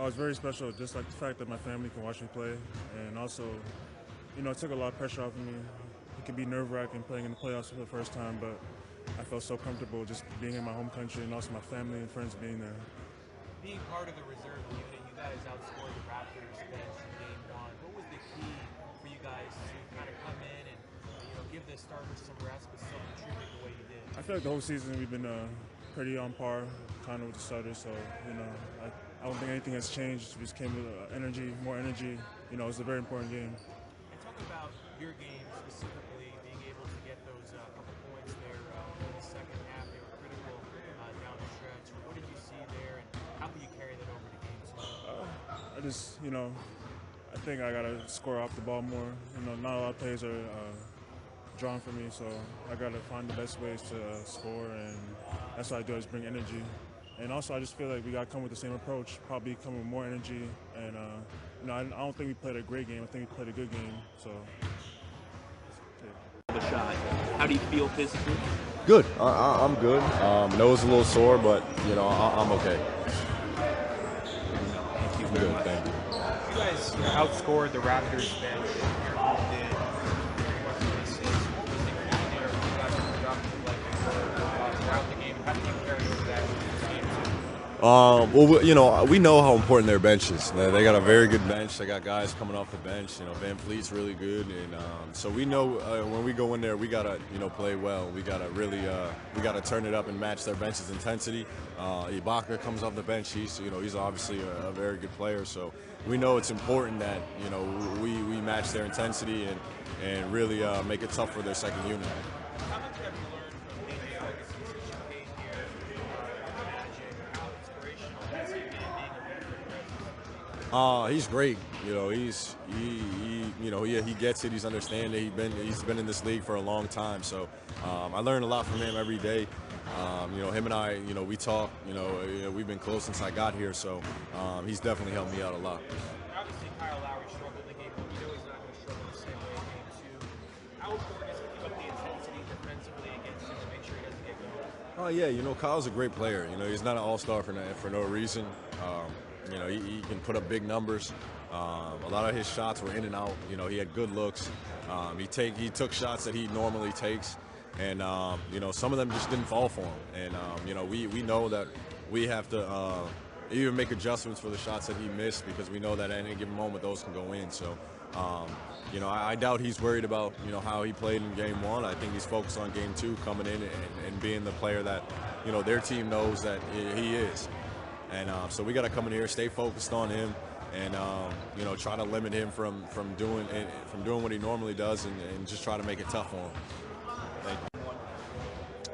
Oh, it's very special, just like the fact that my family can watch me play, and also, it took a lot of pressure off of me. It could be nerve-wracking playing in the playoffs for the first time, but I felt so comfortable just being in my home country and also my family and friends being there. Being part of the reserve unit, you guys outscored the Raptors bench in Game 1. What was the key for you guys to kind of come in and give the starters some rest, but still contribute the way you did? I feel like the whole season we've been pretty on par, kind of with the starters. So I don't think anything has changed. We just came with energy, more energy. It was a very important game. And talk about your game specifically, being able to get those couple points there in the second half. They were critical down the stretch. What did you see there, and how can you carry that over to Game 2? I just, I think I gotta score off the ball more. Not a lot of plays are drawn for me, so I gotta find the best ways to score, and that's what I do. Is bring energy, and also I just feel like we gotta come with the same approach, probably come with more energy. And I don't think we played a great game. I think we played a good game. So. The shot. How do you feel physically? Good. I'm good. Nose a little sore, but I'm okay. Thank you very much. Thank you. You guys outscored the Raptors bench. Your home did 31-26. What was the key there? You guys were dropping the leg throughout the game. How did you carry over that into Game 2? Well, we know how important their bench is. They got a very good bench. They got guys coming off the bench. Van Fleet's really good, and so we know when we go in there, we gotta play well. We gotta really we gotta turn it up and match their bench's intensity. Ibaka comes off the bench. He's obviously a very good player. So we know it's important that we match their intensity and really make it tough for their second unit. How much have you learned from AJ Augustin's campaign here for Magic? How inspirational has he been being a veteran? He's great. He gets it. He's understanding. He's been in this league for a long time. So I learn a lot from him every day. Him and I, we talk. We've been close since I got here. So he's definitely helped me out a lot. Obviously, Kyle Lowry struggled in Game 1. You know he's not going to struggle the same way in Game 2. How important is it to keep up the intensity defensively against him to make sure he doesn't get going? Oh yeah, Kyle's a great player. He's not an all-star for no reason. He can put up big numbers. A lot of his shots were in and out. He had good looks. He took shots that he normally takes, and some of them just didn't fall for him. And we know that we have to even make adjustments for the shots that he missed, because we know that at any given moment those can go in. So I doubt he's worried about how he played in Game 1. I think he's focused on Game 2, coming in and being the player that their team knows that he is. And so we got to come in here, stay focused on him, and try to limit him from doing what he normally does, and just try to make it tough for him. Thank you.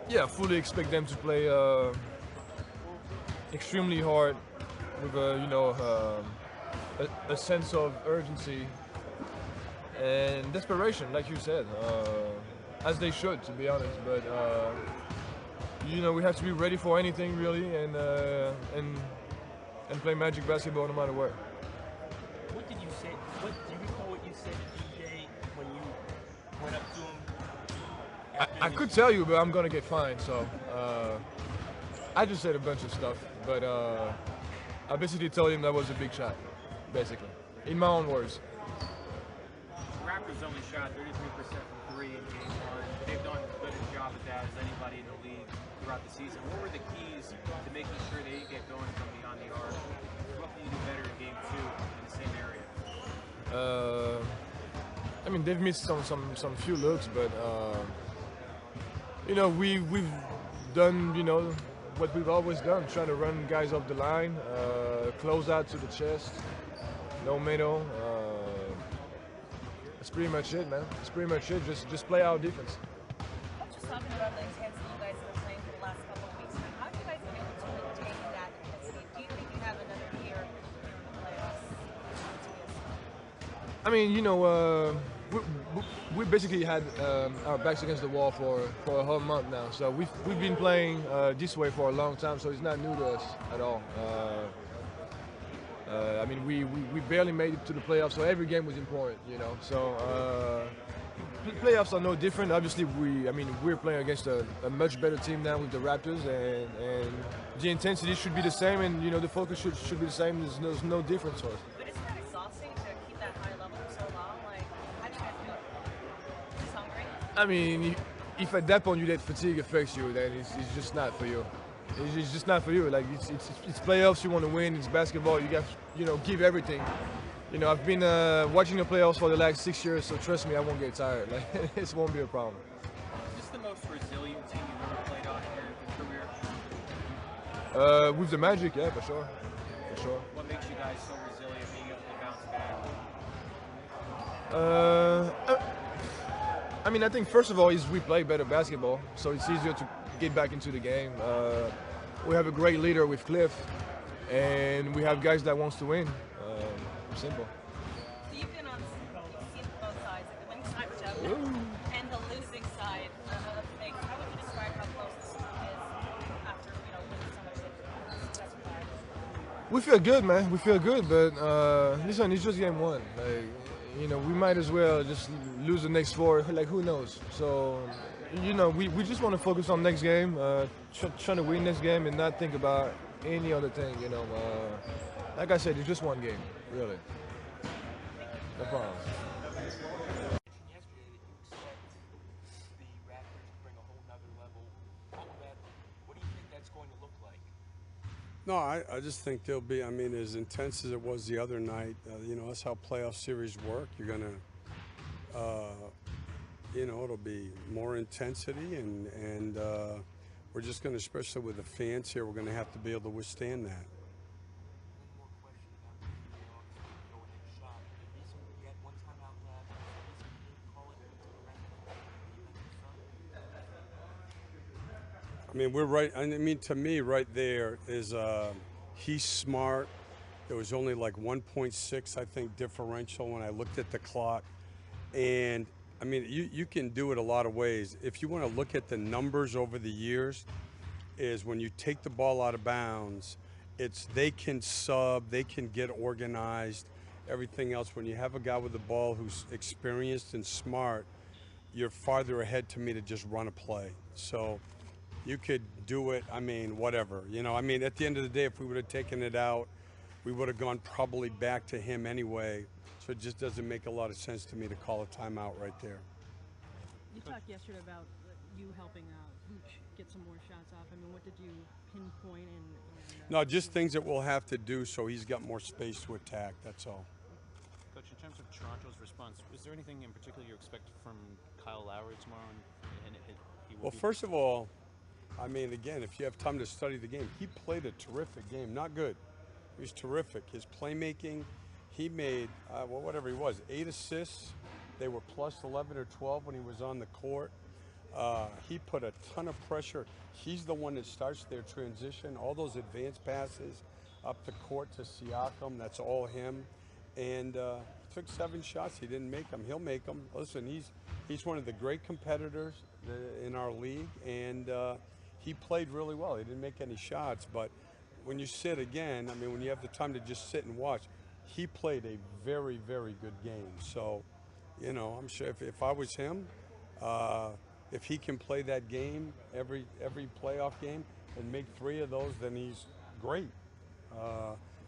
Yeah, fully expect them to play extremely hard with a sense of urgency and desperation, like you said, as they should, to be honest. But we have to be ready for anything, really, and play Magic basketball no matter what. What did you say? Do you recall what you said to DJ when you went up to him? I could tell you, but I'm gonna get fined. So I just said a bunch of stuff, but I basically told him that was a big shot, basically, in my own words. Raptors only shot 33% from 3 in Game 1. They've done as good a job at that as anybody in the league throughout the season. What were the keys to making sure they get going from beyond the arc? What can you do better in Game 2 in the same area? They've missed some few looks, but we've done what we've always done, trying to run guys off the line, close out to the chest, no middle. That's pretty much it, man. That's pretty much it. Just play our defense. Just talking about the intensity you guys have been playing for the last couple of weeks. How have you guys been able to maintain that intensity? Do you think you have another year in the playoffs? We basically had our backs against the wall for a whole month now. So we've been playing this way for a long time. So it's not new to us at all. We barely made it to the playoffs, so every game was important, So playoffs are no different. Obviously, we're playing against a much better team now with the Raptors, and the intensity should be the same, and the focus should be the same. There's no difference for us. But isn't that exhausting to keep that high level for so long? Like, how do you guys do it? Just hungry? I mean, if at that point you let fatigue affect you, then it's just not for you. It's just not for you. Like it's playoffs. You want to win. It's basketball. You got give everything. I've been watching the playoffs for the last 6 years, so trust me, I won't get tired. Like this won't be a problem. Is this the most resilient team you've ever played on in your career? With the Magic, yeah, for sure. For sure. What makes you guys so resilient, being able to bounce back? I think first of all is we play better basketball, so it's easier to get back into the game. We have a great leader with Cliff, and we have guys that wants to win. Simple. So you've seen both sides, like the winning side, which I love, and the losing side of things. How would you describe how close this team is after winning so much successful guys? We feel good, man. We feel good, but listen, it's just game one. Like, we might as well just lose the next 4. Like, who knows? So, we just want to focus on next game, trying to win next game, and not think about any other thing. Like I said, it's just one game, really. No problem. Yesterday that you expect the Raptors to bring a whole nother level. What do you think that's going to look like? No, I just think they'll be, as intense as it was the other night. That's how playoff series work. You're going to, it'll be more intensity, and we're just going to, especially with the fans here, we're going to have to be able to withstand that. We're right. To me, right there is he's smart. There was only like 1.6, I think, differential when I looked at the clock. And you can do it a lot of ways. If you want to look at the numbers over the years, is when you take the ball out of bounds, they can sub, they can get organized, everything else. When you have a guy with the ball who's experienced and smart, you're farther ahead to me to just run a play. So you could do it, whatever. At the end of the day, if we would have taken it out, we would have gone probably back to him anyway. So it just doesn't make a lot of sense to me to call a timeout right there. You talked yesterday about you helping Hooch get some more shots off. What did you pinpoint? No, just things that we'll have to do so he's got more space to attack, that's all. Coach, in terms of Toronto's response, is there anything in particular you expect from Kyle Lowry tomorrow? Well, first of all, again, if you have time to study the game, he played a terrific game. Not good. He was terrific. His playmaking, he made, whatever he was, 8 assists. They were plus 11 or 12 when he was on the court. He put a ton of pressure. He's the one that starts their transition. All those advanced passes up the court to Siakam, that's all him. And took 7 shots. He didn't make them. He'll make them. Listen, he's one of the great competitors in our league, and he played really well. He didn't make any shots, but when you sit again, when you have the time to just sit and watch, he played a very, very good game. So, I'm sure if I was him, if he can play that game, every playoff game, and make 3 of those, then he's great.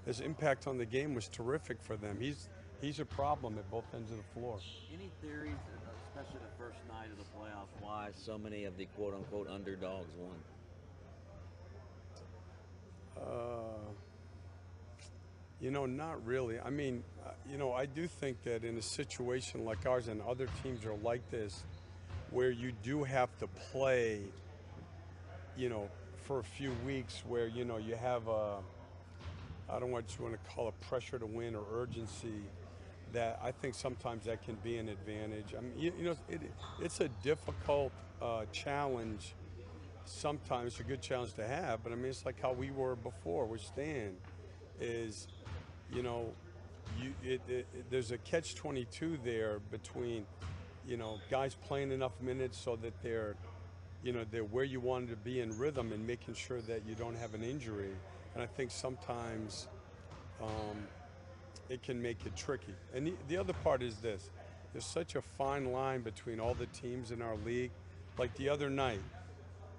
His impact on the game was terrific for them. He's a problem at both ends of the floor. Any theories, especially the first night of the playoffs, why so many of the quote-unquote underdogs won? Not really. I do think that in a situation like ours, and other teams are like this, where you do have to play, for a few weeks, where, you have I don't know what you want to call it, pressure to win or urgency, that I think sometimes that can be an advantage. It's a difficult challenge. Sometimes it's a good challenge to have, but it's like how we were before with Stan, is, there's a catch-22 there between, guys playing enough minutes so that they're where you wanted to be in rhythm, and making sure that you don't have an injury. And I think sometimes it can make it tricky. And the other part is this. there's such a fine line between all the teams in our league. Like the other night,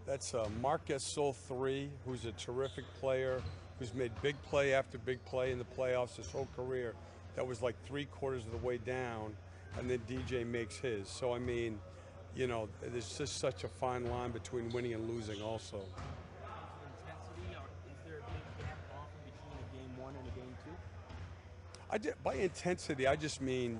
that's Marc Gasol 3, who's a terrific player, who's made big play after big play in the playoffs his whole career. That was like 3/4 of the way down, and then DJ makes his. So, I mean, you know, there's just such a fine line between winning and losing also. Intensity, or is there a big gap often between a game 1 and a game 2? By intensity, I just mean,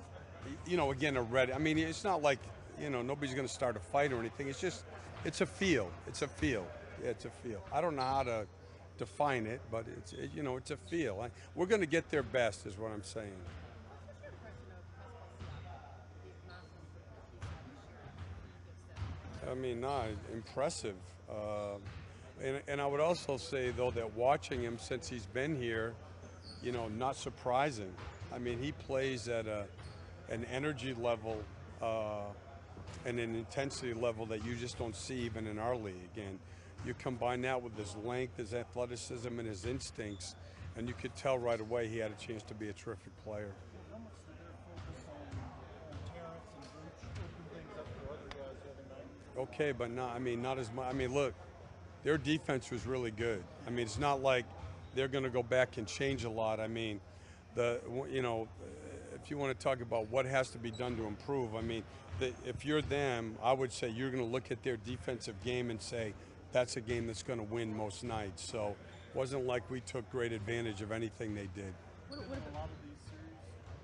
you know, again, I mean, it's not like, you know, nobody's going to start a fight or anything. It's just, it's a feel. It's a feel. Yeah, it's a feel. I don't know how to define it, but you know, it's a feel. We're going to get their best, is what I'm saying. I mean, not impressive. And I would also say, though, that watching him since he's been here, you know, not surprising. I mean, he plays at an energy level and an intensity level that you just don't see even in our league. And you combine that with his length, his athleticism, and his instincts, and you could tell right away he had a chance to be a terrific player. How much did their focus on Terrence and Birch open things up for other guys the other night? Okay, but not as much. I mean, look, their defense was really good. I mean, it's not like they're going to go back and change a lot. I mean, you know, if you want to talk about what has to be done to improve, I mean, if you're them, I would say you're going to look at their defensive game and say, that's a game that's going to win most nights. So it wasn't like we took great advantage of anything they did. What a lot of these series,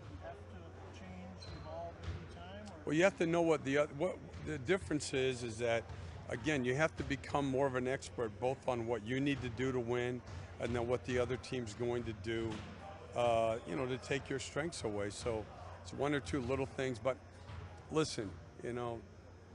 you have to change, evolve every time? Well, you have to know what the difference is that, again, you have to become more of an expert both on what you need to do to win and then what the other team's going to do, you know, to take your strengths away. So it's one or two little things. But listen, you know,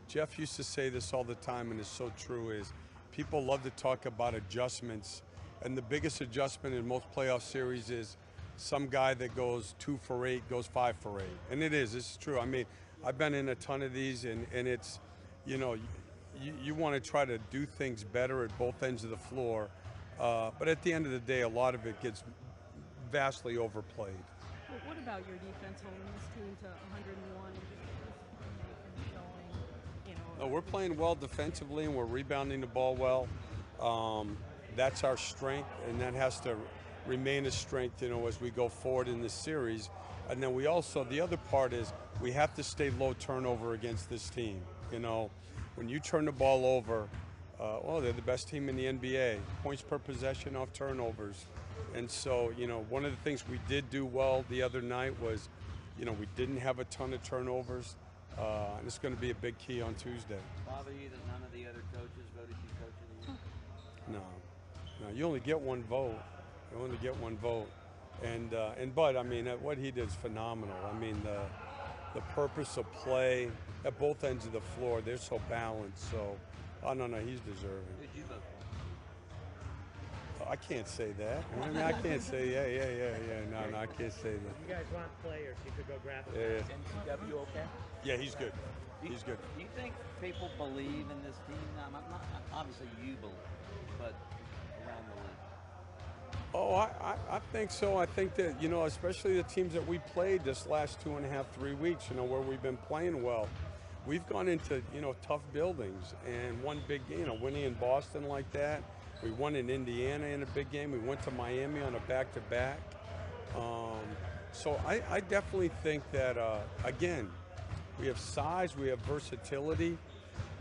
Jeff used to say this all the time, and it's so true, is people love to talk about adjustments. And the biggest adjustment in most playoff series is some guy that goes 2 for 8 goes 5 for 8. And it is, it's true. I mean, I've been in a ton of these, and it's, you know, you want to try to do things better at both ends of the floor. But at the end of the day, a lot of it gets vastly overplayed. Well, what about your defense holding this team to 101 and just showing, you know? No, we're playing well defensively, and we're rebounding the ball well. That's our strength, and that has to remain a strength, you know, as we go forward in this series. And then we also, the other part is we have to stay low turnover against this team. You know, when you turn the ball over, well, they're the best team in the NBA. Points per possession off turnovers. And so, you know, one of the things we did do well the other night was, you know, we didn't have a ton of turnovers. And it's going to be a big key on Tuesday. Bother you that none of the other coaches voted you coach of the year? No, you only get one vote. You only get one vote. And Bud, I mean, what he did is phenomenal. I mean, the purpose of play at both ends of the floor, they're so balanced. So, no, he's deserving. Who'd you vote for? I can't say that. I mean, I can't say, yeah. No, I can't say that. You guys want players, you could go grab them. Yeah. NCW okay? Yeah, he's good. He's good. Do you think people believe in this team? Not obviously you believe, but around the league. Oh, I think so. I think that, you know, especially the teams that we played this last 2.5, 3 weeks, you know, where we've been playing well. We've gone into, you know, tough buildings and won big game, you know, winning in Boston like that. We won in Indiana in a big game. We went to Miami on a back-to-back. So I definitely think that, again, we have size, we have versatility,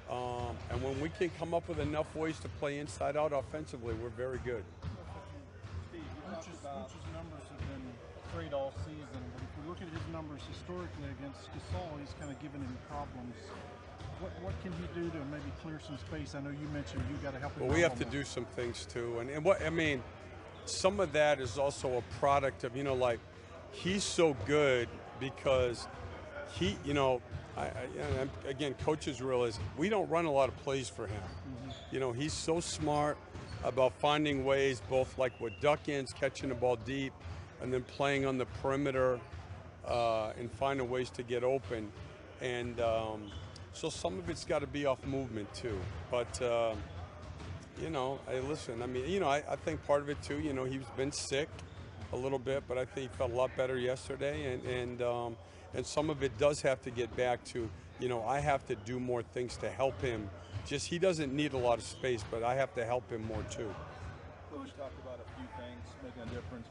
and when we can come up with enough ways to play inside out offensively, we're very good. Birch's numbers have been great all season, but if you look at his numbers historically against Gasol, he's kind of given him problems. What can he do to maybe clear some space? I know you mentioned you got to help him. Well, we have to do some things too, and what I mean, some of that is also a product of, you know, like, he's so good because he, you know, again, coaches realize we don't run a lot of plays for him. Mm-hmm. You know, he's so smart about finding ways, both like with duck-ins, catching the ball deep, and then playing on the perimeter and finding ways to get open. And so some of it's got to be off movement too. But, you know, listen, I mean, you know, I think part of it too, you know, he's been sick a little bit, but I think he felt a lot better yesterday. And And some of it does have to get back to, you know, I have to do more things to help him. Just he doesn't need a lot of space, but I have to help him more too. Coach talked about a few things making a difference.